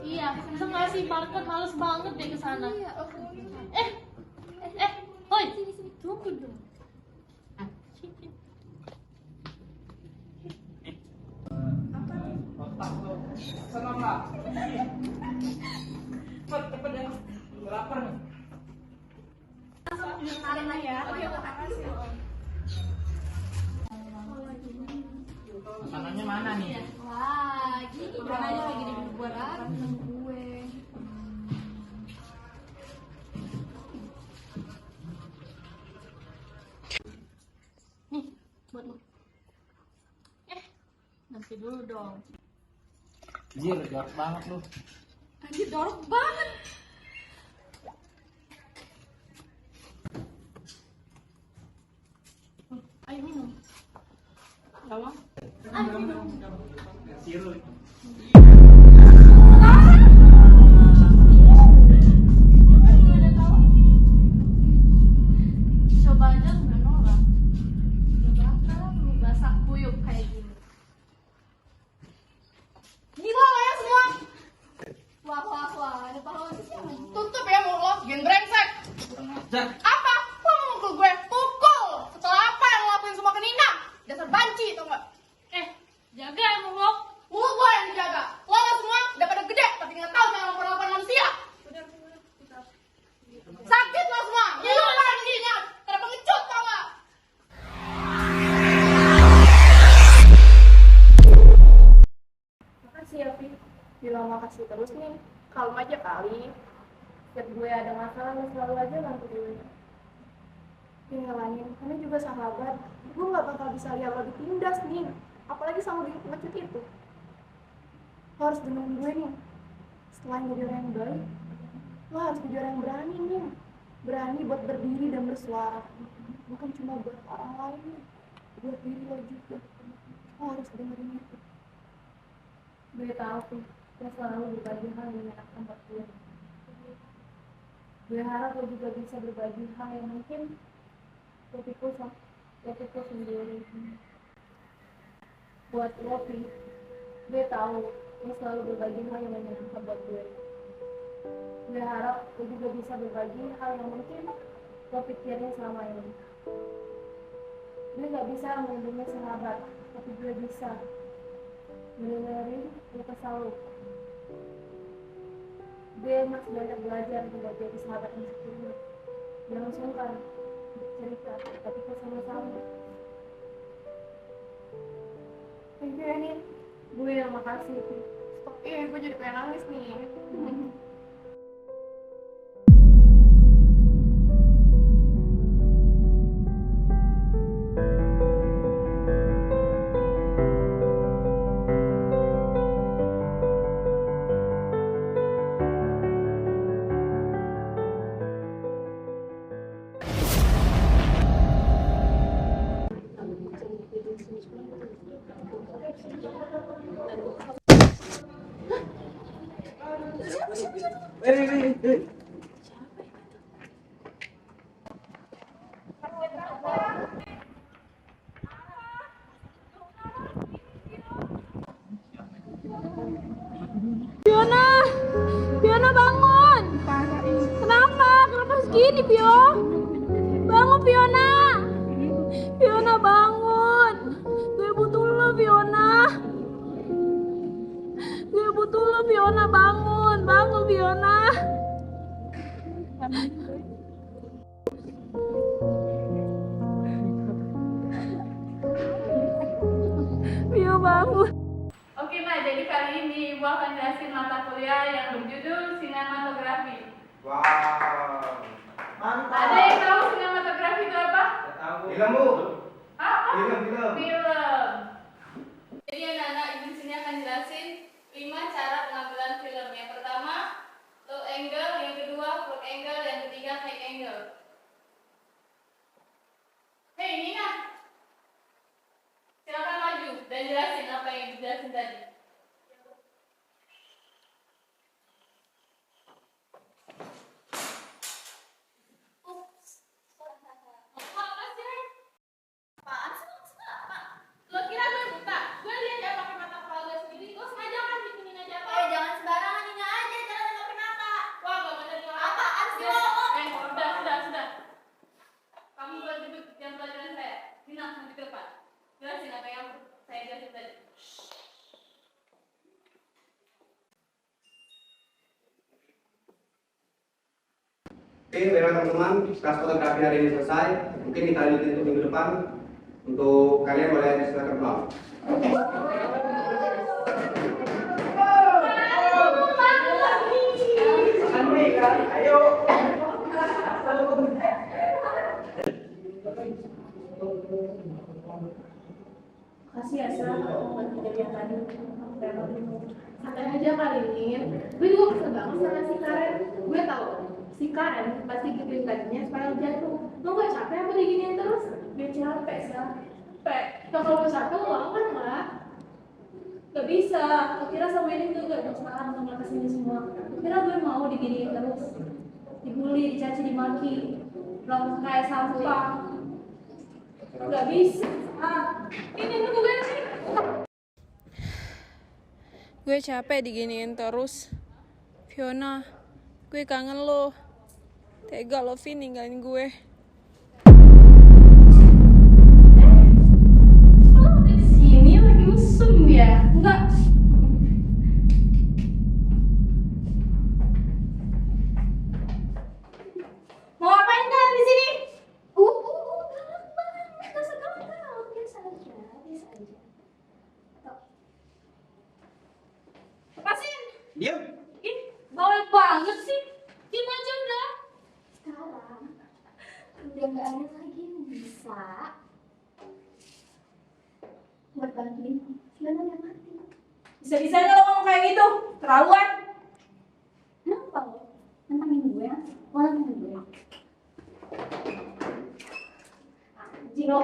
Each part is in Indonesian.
Iya, bisa nggak sih parkir, males banget deh ke sana. Iya, Hoi, sini, tunggu dong. Senang nggak? Cepet ya, lapar nih. Sekarang ya. Oke, makasih. Makanannya mana nih? Wah, gini makanannya lagi dibuat bareng gue. nih buat lo. Nanti dulu dong. Jir, jorok banget lu. Anjir, dorok banget. Ayo minum. Gak mau? Minum. Siru. Coba aja nggak nolak. Gak bakal lu basak kuyup kayak gini. Gila lo ya semua. Wah, ada pahlawan siapa? Tutup ya mulut, gen brengsek. Kurang ajar. Apa? Lo mau mukul gue? Pukul. Setelah apa yang lo lakuin semua ke Nina? Dasar banci, tau gak? Jaga emang lo. Mulut gue yang dijaga. Lo semua udah pada gede, tapi gak tau cara memperlakukan manusia. Sakit lo semua. Minum pancinya. Pada pengecut tau gak? Makasih ya, Pi. Bilang makasih terus nih. Kalem aja kali. Setiap gue ada masalah, lo selalu aja bantu gue. Tinggalin, karena juga sahabat. Gue gak bakal bisa lihat lo ditindas nih. Apalagi sama di pengecut itu. Lo harus dengerin gue nih. Selain jadi orang yang baik, lo harus jadi orang yang berani nih. Berani buat berdiri dan bersuara. Bukan cuma buat orang lain nih. Buat diri lo juga. Lo harus dengerin itu. Gue tahu sih, lo selalu berbagi hal yang menyenangkan buat gue. Gue harap lo juga bisa berbagi hal yang mungkin lo pikul sendiri. Buat lo, Pi, gue tahu lo selalu berbagi hal yang menyenangkan buat gue. Gue harap lo juga bisa berbagi hal yang mungkin lo pikirin selama ini. Gue gak bisa melindungi sahabat, tapi gue bisa mendengarin lo kesal lo. Gue masih banyak belajar buat jadi sahabat yang setia. Jangan sungkan cerita, tapi kita sama-sama. Thank you, Enin. Gue yang makasih. Stop, gue jadi pengen nangis nih. Fiona bangun. Kenapa segini, Pio? Bangun, Fiona. Fiona bangun. Gue butuh lo, Fiona. Gue butuh lo, Fiona. Bangun, Fiona. Pio bangun. Oke, Ma, jadi kali ini Ibu akan jelasin mata kuliah yang berjudul sinematografi. Wow. Ada yang tahu sinematografi itu apa? Film Bu. Apa? Film. Film. Jadi anak-anak ibu sini akan jelasin 5 cara pengambilan film. Yang pertama, low angle, yang kedua, broad angle, yang ketiga, high angle. Hei Nina, silakan maju dan jelasin apa yang dijelasin tadi. Apa sih? Apaan sih maksudnya apa? Lo kira gue buta? Gue lihat ya pakai mata kepala gue sendiri. Lo sengaja kan bikinin aja apa? Jangan sembarangan Nina aja, jangan nggak kenapa. Wah, gak bener nih orang. Apaan sih Udah, lo? sudah. Kamu boleh duduk jam pelajaran saya. Nina, maju ke depan. Jelasin apa yang saya jelasin tadi. Oke, baiklah teman-teman, kelas fotografi hari ini selesai. Mungkin kita lanjutin untuk minggu depan. Untuk kalian boleh silakan pulang. Ayo. Kasih ya sama kejadian tadi. Santai aja kali Nin. Gue juga kesel banget sama si Karen. Gue tahu si Karen pasti gituin tadinya supaya lo jatuh. Lo gak capek apa diginiin terus? Gue capek sih. Capek. Kalau lo capek lo lawan lah. Gak bisa, aku kira sama ini tuh gak berusaha untuk ngatasin ini semua. Aku kira gue mau diginiin terus, dibully, dicaci, dimaki, bilang kayak sampah. Gak bisa. Ini nunggu gue sih. Gue capek diginiin terus. Fiona, gue kangen lo. Tega lo, Vin, ninggalin gue. Lo di sini lagi usum ya? Enggak. Mau ngapain kan di sini? Galak banget. Gak usah galak-galak. Biasa aja. Lepasin. Diam. Ih, bawel banget sih. Diam aja udah. Sekarang udah nggak ada lagi yang bisa buat bantuin Fiona yang mati. Bisa-bisanya lo ngomong kayak gitu. Terlaluan. Kenapa lo? Nantangin gue ya? Lo nantangin gue ya? Anjing lo.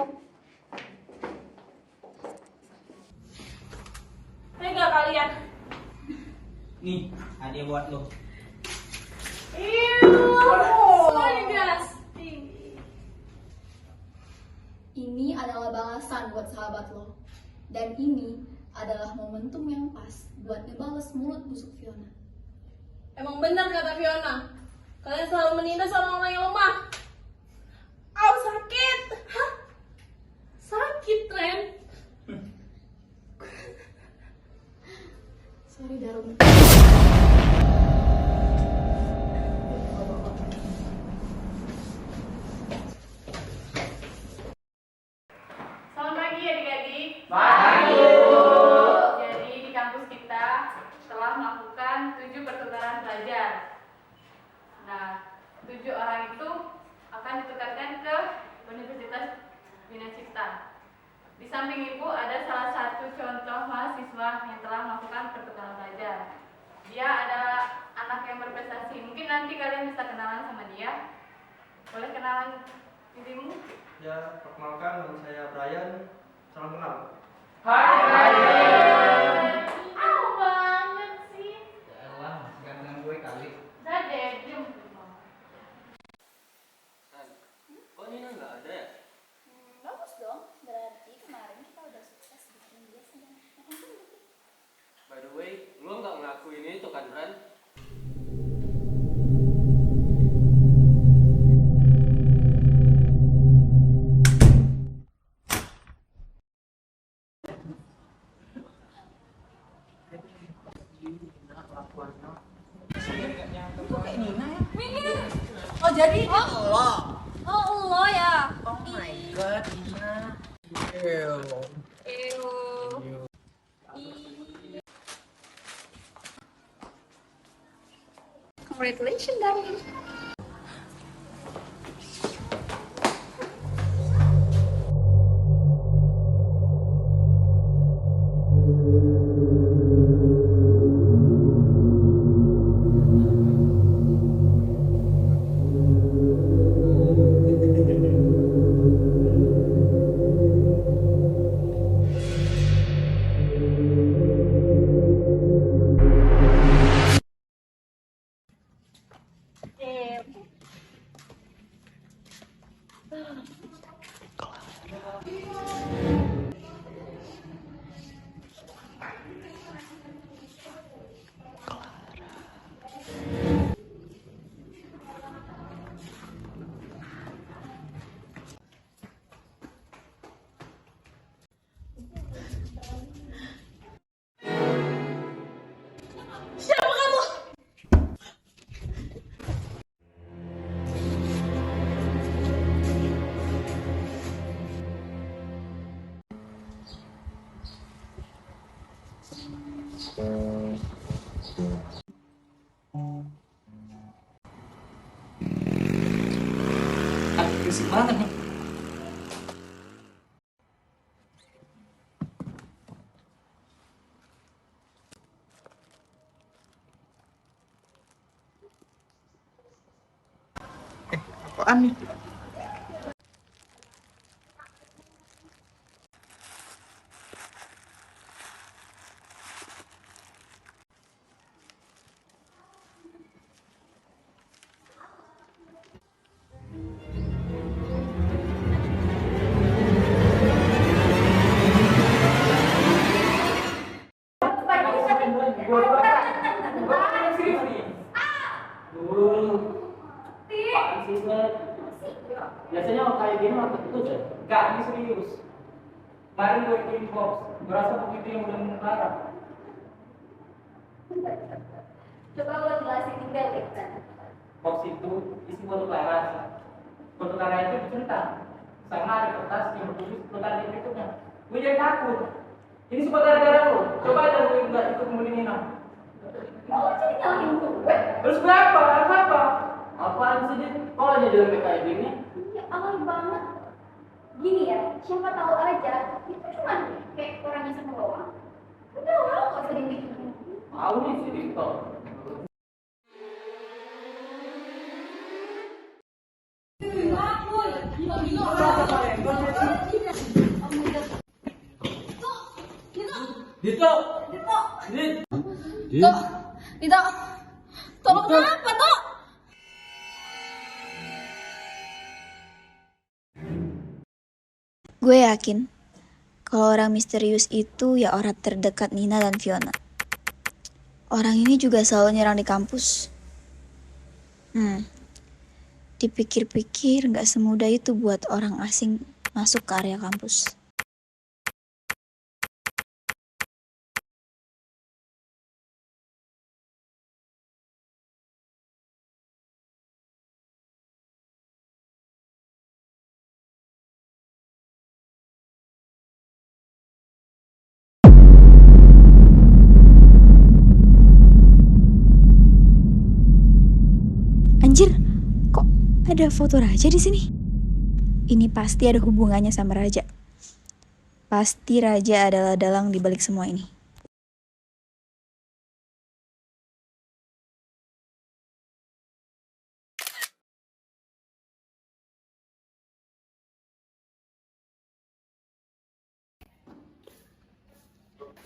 Tega kalian. Nih, hadiah buat lo. Ini adalah balasan buat sahabat lo. Dan ini adalah momentum yang pas buat ngebales mulut busuk Fiona. Emang benar kata Fiona. Kalian selalu menindas orang-orang yang lemah. Au, sakit. Hah? Sakit, Ren. Sorry Darum. Selamat pagi adik-adik. Pagi. Jadi di kampus kita telah melakukan 7 pertukaran pelajar. Nah, 7 orang itu akan ditukarkan ke Universitas Bina Cipta. Di samping ibu ada salah satu contoh mahasiswa yang telah melakukan pertukaran pelajar. Dia adalah anak yang berprestasi. Mungkin nanti kalian bisa kenalan sama dia. Boleh kenalan dirimu? Ya, perkenalkan nama saya Brian. Salam kenal. Aku banget sih. Yalah, masih gantengan gue kali. Udah deh, diam. Kok Nina nggak ada ya? Bagus dong. Berarti kemarin kita udah sukses bikin dia sedang. By the way, lo nggak ngelakuin itu kan, Ren? Oh, jadi Allah. oh lo ya. Oh my god, Nina. Ew. Congratulations, darling. Berisik banget nih. Apaan nih? Biasanya kalau kayak gini mah itu deh. Enggak, ini serius. Kemarin gue bikin box, berasa begitu yang udah mengarah. Coba lo jelasin tinggal deh. Box itu isi foto Clara. Foto Clara itu dicentang. Sama ada kertas yang bertulis pertanyaan berikutnya. Gue jadi takut. Ini semua gara-gara lo. Coba aja gue nggak ikut nemenin Nina. Lo jadi nyalahin gue? Terus gue apa? Harus apa? Apaan sih dia? Kalau aja jalan kayak gini? Ya alay banget. Gini ya, siapa tahu aja itu cuma kayak orang yang sama doang. Udah lo nggak usah dibikin. Tahu nih si Dito. Dito. Dito, tolong kenapa, Tok? Gue yakin kalau orang misterius itu ya orang terdekat Nina dan Fiona. Orang ini juga selalu nyerang di kampus. Dipikir-pikir gak semudah itu buat orang asing masuk ke area kampus. Anjir, kok ada foto Raja di sini? Ini pasti ada hubungannya sama Raja. Pasti Raja adalah dalang di balik semua ini.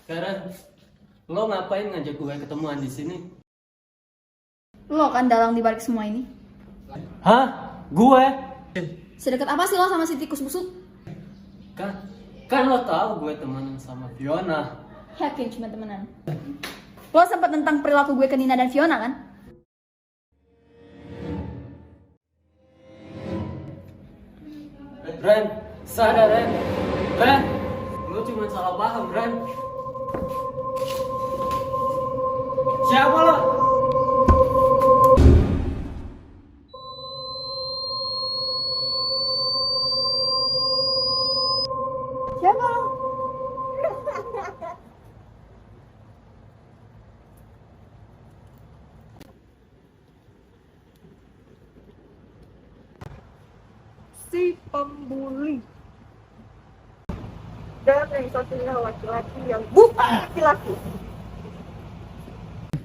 Sekarang lo ngapain ngajak gue ketemuan di sini? Lo kan dalang di balik semua ini. Hah? Gue? Sedekat apa sih lo sama si tikus busuk? Kan lo tahu gue temenan sama Fiona. Yakin cuma temenan. Lo sempat tentang perilaku gue ke Nina dan Fiona kan? Ren, sadar Ren. Ren, lo cuma salah paham Ren. Siapa lo? Siapa lo? si pembuli. Dan yang satunya laki-laki yang bukan laki-laki.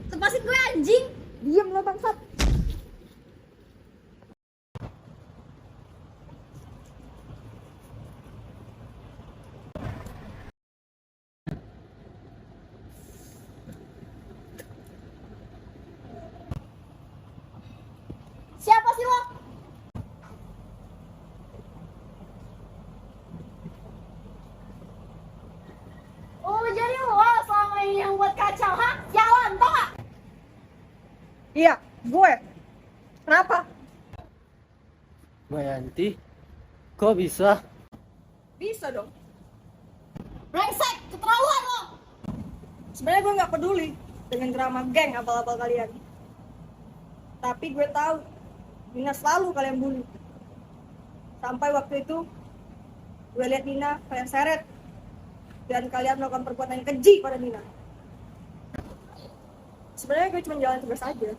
Lepasin gue anjing. Diam lo bangsat. Siapa sih lo? Oh, jadi lo selama ini yang buat kacau, ha? Jalan, tau gak? Iya, gue. Kenapa? Mbak Yanti, kok bisa? Bisa dong. Brengsek, keterlaluan lo. Sebenarnya gue nggak peduli dengan drama geng abal-abal kalian. Tapi gue tahu Nina selalu kalian bully. Sampai waktu itu gue lihat Nina kalian seret dan kalian melakukan perbuatan yang keji pada Nina. Sebenarnya gue cuma jalan tugas aja.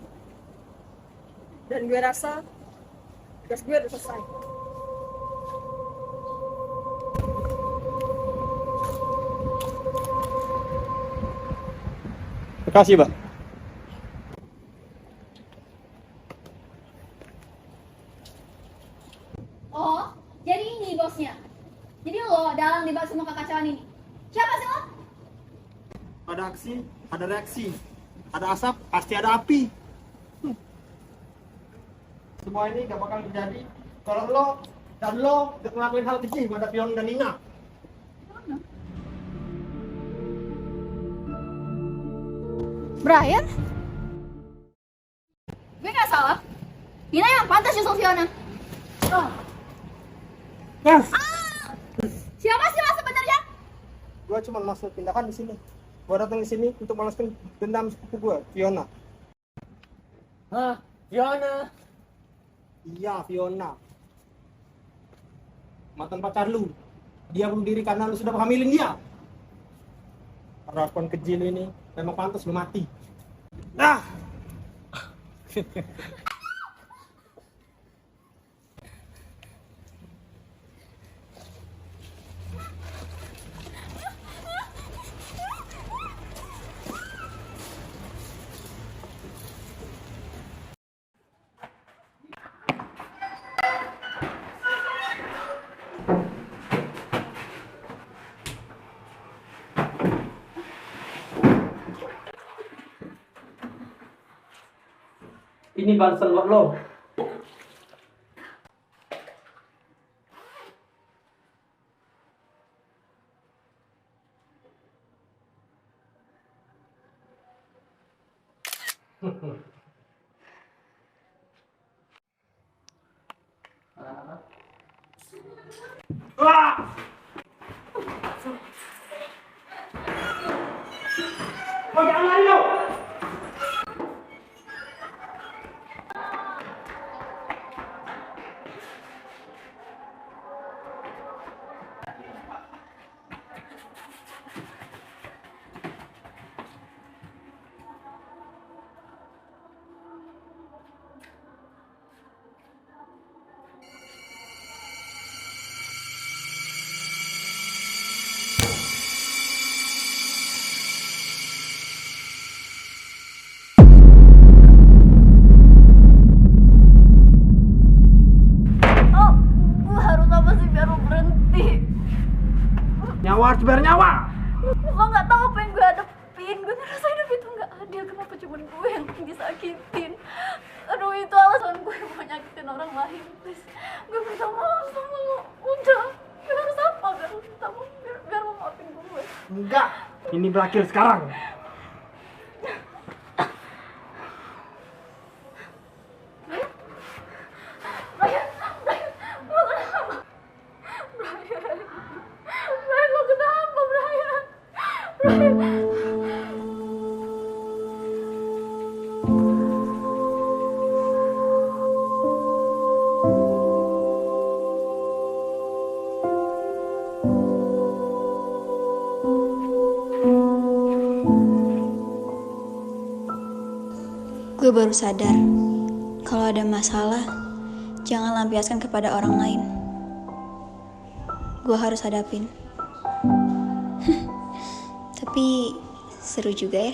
Dan gue rasa tugas gue udah selesai. Terima kasih, Mbak. Oh, jadi ini bosnya. Jadi lo dalang dibalik semua kekacauan ini. Siapa sih lo? Ada aksi, ada reaksi. Ada asap, pasti ada api. Semua ini gak bakal terjadi kalau lo dan lo tidak ngelakuin hal keji pada Pion dan Nina. Brian? Gue gak salah. Nina yang pantas nyusul Fiona. Oh. Yes. Siapa sih lo sebenarnya? Gue cuma masuk tindakan di sini. Gue datang di sini untuk balaskan dendam sepupu gue, Fiona. Hah, Fiona? Iya, Fiona. Mantan pacar lu. Dia bunuh diri karena lu sudah hamilin dia. Perlakuan keji lu ini memang pantas lu mati. Nah. Ini balasan buat lo. Mau jangan lari lo. Nyawa harus bayar nyawa. Lo gak tahu apa yang gue hadapin. Gue ngerasa hidup itu gak adil. Kenapa cuma gue yang disakitin? Aduh, itu alasan gue mau nyakitin orang lain. Please, gue minta maaf sama lo. Udah, gue harus apa? Biar lo minta maaf, biar lo maafin gue. Enggak, ini berakhir sekarang. Brian, lo kenapa? Brian, lo kenapa, Brian? Gue baru sadar, kalau ada masalah, jangan lampiaskan kepada orang lain. gue harus hadapin. Tapi seru juga ya.